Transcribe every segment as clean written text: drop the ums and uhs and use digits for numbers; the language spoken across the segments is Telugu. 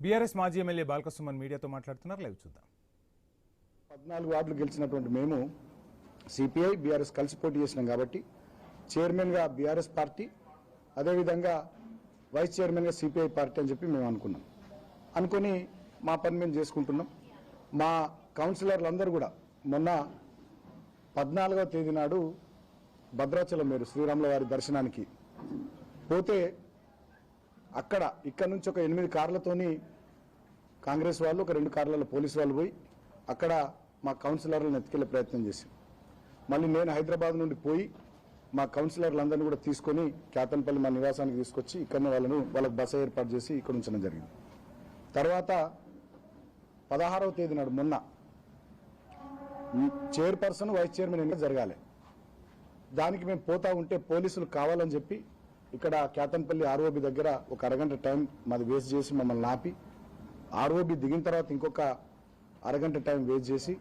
బీఆర్ఎస్ మాజీ ఎమ్మెల్యే బాల్కసుమన్ మీడియాతో మాట్లాడుతున్నారు. లైవ్ చూద్దాం. 14 వార్డులు గెలిచినటువంటి మేము సిపిఐ బీఆర్ఎస్ కలిసి పోటీ చేసినాం కాబట్టి చైర్మన్గా బీఆర్ఎస్ పార్టీ, అదేవిధంగా వైస్ చైర్మన్గా సిపిఐ పార్టీ అని చెప్పి మేము అనుకుని మా పని మేము చేసుకుంటున్నాం. మా కౌన్సిలర్లందరూ కూడా మొన్న 14వ తేదీ నాడు భద్రాచలం మేరు శ్రీరాముల వారి దర్శనానికి పోతే ఇక్కడ నుంచి ఒక 8 కార్లతోని కాంగ్రెస్ వాళ్ళు, ఒక 2 కార్లలో పోలీసు వాళ్ళు పోయి అక్కడ మా కౌన్సిలర్లను ఎత్తుకెళ్లే ప్రయత్నం చేశాం. మళ్ళీ నేను హైదరాబాద్ నుండి పోయి మా కౌన్సిలర్లందరినీ కూడా తీసుకొని కేతన్పల్లి మా నివాసానికి తీసుకొచ్చి ఇక్కడనే వాళ్ళకు బస ఏర్పాటు చేసి ఇక్కడ ఉంచడం జరిగింది. తర్వాత 16వ తేదీ నాడు మొన్న చైర్పర్సన్, వైస్ చైర్మన్ ఎన్నిక జరగాలి. దానికి మేము పోతా ఉంటే పోలీసులు కావాలని చెప్పి ఇక్కడ కేతన్పల్లి ఆర్ఓబి దగ్గర ఒక అరగంట టైం మాది వేస్ట్ చేసి మమ్మల్ని ఆపి, ఆర్ఓబి దిగిన తర్వాత ఇంకొక అరగంట టైం వేస్ట్ చేసి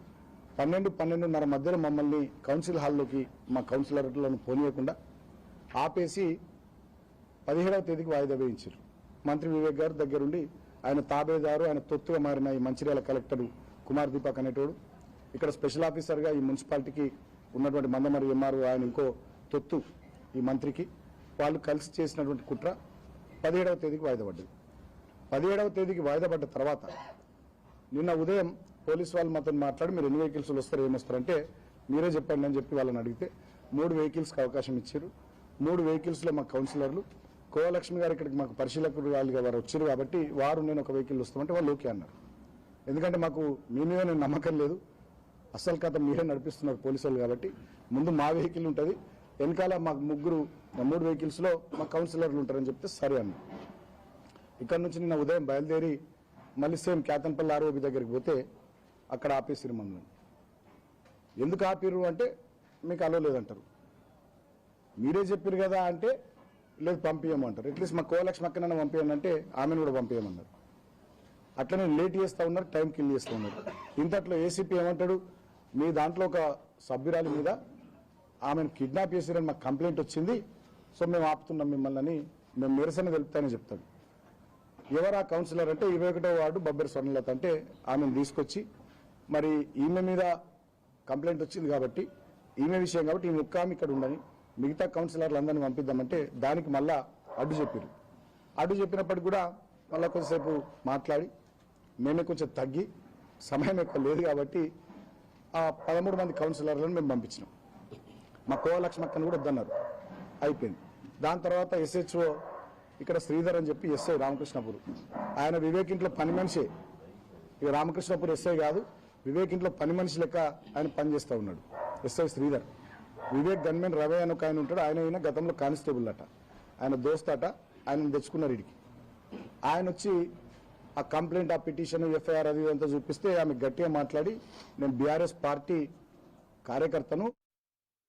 12-12:30 మధ్యలో మమ్మల్ని కౌన్సిల్ హాల్లోకి మా కౌన్సిలర్లను పోనీయకుండా ఆపేసి 17వ తేదీకి వాయిదా వేయించారు. మంత్రి వివేక్ గారు దగ్గరుండి ఆయన తాబేదారు, ఆయన తొత్తుగా మారిన ఈ మంచిర్యాల కలెక్టర్ కుమార్ దీపక్ అనేటోడు, ఇక్కడ స్పెషల్ ఆఫీసర్గా ఈ మున్సిపాలిటీకి ఉన్నటువంటి మందమరి ఎంఆర్ఓ ఆయన ఇంకో తొత్తు ఈ మంత్రికి, వాళ్ళు కలిసి చేసినటువంటి కుట్ర 17వ తేదీకి వాయిదా పడ్డది. 17వ తేదీకి వాయిదా పడ్డ తర్వాత నిన్న ఉదయం పోలీసు వాళ్ళు మాతో మాట్లాడి మీరు ఎన్ని వెహికల్స్లు వస్తారు, ఏమొస్తారంటే మీరే చెప్పండి అని చెప్పి వాళ్ళని అడిగితే 3 వెహికల్స్కి అవకాశం ఇచ్చారు. 3 వెహికల్స్లో మా కౌన్సిలర్లు కోలక్ష్మి గారు ఇక్కడికి మాకు పరిశీలకులు వాళ్ళుగా వారు వచ్చారు కాబట్టి నేను ఒక వెహికల్ వస్తామంటే వాళ్ళు ఓకే అన్నారు. ఎందుకంటే మాకు మీ మీద నేను నమ్మకం లేదు, అసలు కథ మీరే నడిపిస్తున్నారు పోలీసు వాళ్ళు కాబట్టి ముందు మా వెహికల్ ఉంటుంది, వెనకాల మాకు 3 వెహికల్స్లో మా కౌన్సిలర్లు ఉంటారని చెప్తే సరే అన్న. ఇక్కడ నుంచి నిన్న ఉదయం బయలుదేరి మళ్ళీ సేమ్ కేతన్పల్లి ఆర్ఓబి దగ్గరికి పోతే అక్కడ ఆపేసిరు మమ్మల్ని. ఎందుకు ఆపిరు అంటే మీకు అలో లేదంటారు, మీరే చెప్పారు కదా అంటే లేదు పంపించమంటారు. అట్లీస్ట్ మా కోలక్ష్మి అక్కడైనా పంపించండి అంటే ఆమెను కూడా పంపించమన్నారు. అట్లనే లేట్ చేస్తూ ఉన్నారు, టైం కిల్ చేస్తూ ఉన్నారు. ఇంతట్లో ఏసీపీ ఏమంటాడు, మీ దాంట్లో ఒక సభ్యురాలి మీద ఆమెను కిడ్నాప్ చేసిరని మాకు కంప్లైంట్ వచ్చింది, సో మేము ఆపుతున్నాం మిమ్మల్ని అని మేము నిరసన తెలుపుతామని చెప్తాడు. ఎవరు ఆ కౌన్సిలర్ అంటే 21వ వార్డు బబ్బెర స్వర్ణలత అంటే ఆమెను తీసుకొచ్చి మరి ఈమె మీద కంప్లైంట్ వచ్చింది కాబట్టి ఈమె విషయం కాబట్టి ఈ ముక్కామి ఇక్కడ ఉండని మిగతా కౌన్సిలర్లు అందరినీ పంపిద్దామంటే దానికి మళ్ళా అడ్డు చెప్పారు. అడ్డు చెప్పినప్పటికి కూడా మళ్ళీ కొంచెంసేపు మాట్లాడి మేమే కొంచెం తగ్గి సమయం ఎక్కువ లేదు కాబట్టి ఆ 13 మంది కౌన్సిలర్లను మేము పంపించినాం. మా కోలక్ష్మి అక్కను కూడా వద్దన్నారు, అయిపోయింది. దాని తర్వాత ఎస్హెచ్ఓ ఇక్కడ శ్రీధర్ అని చెప్పి ఎస్ఐ రామకృష్ణపూర్, ఆయన వివేక్ ఇంట్లో పని మనిషే, ఇక రామకృష్ణపూర్ ఎస్ఐ కాదు, వివేక్ ఇంట్లో పని మనిషి లెక్క ఆయన పనిచేస్తూ ఉన్నాడు ఎస్ఐ శ్రీధర్. వివేక్ గన్మెన్ రవి అని ఒక ఆయన ఉంటాడు, ఆయన గతంలో కానిస్టేబుల్ అట, ఆయన దోస్తట, ఆయన తెచ్చుకున్నారు ఇడికి. ఆయన వచ్చి ఆ కంప్లైంట్, ఆ పిటిషన్, ఎఫ్ఐఆర్ అది ఇదంతా చూపిస్తే ఆమె గట్టిగా మాట్లాడి నేను బీఆర్ఎస్ పార్టీ కార్యకర్తను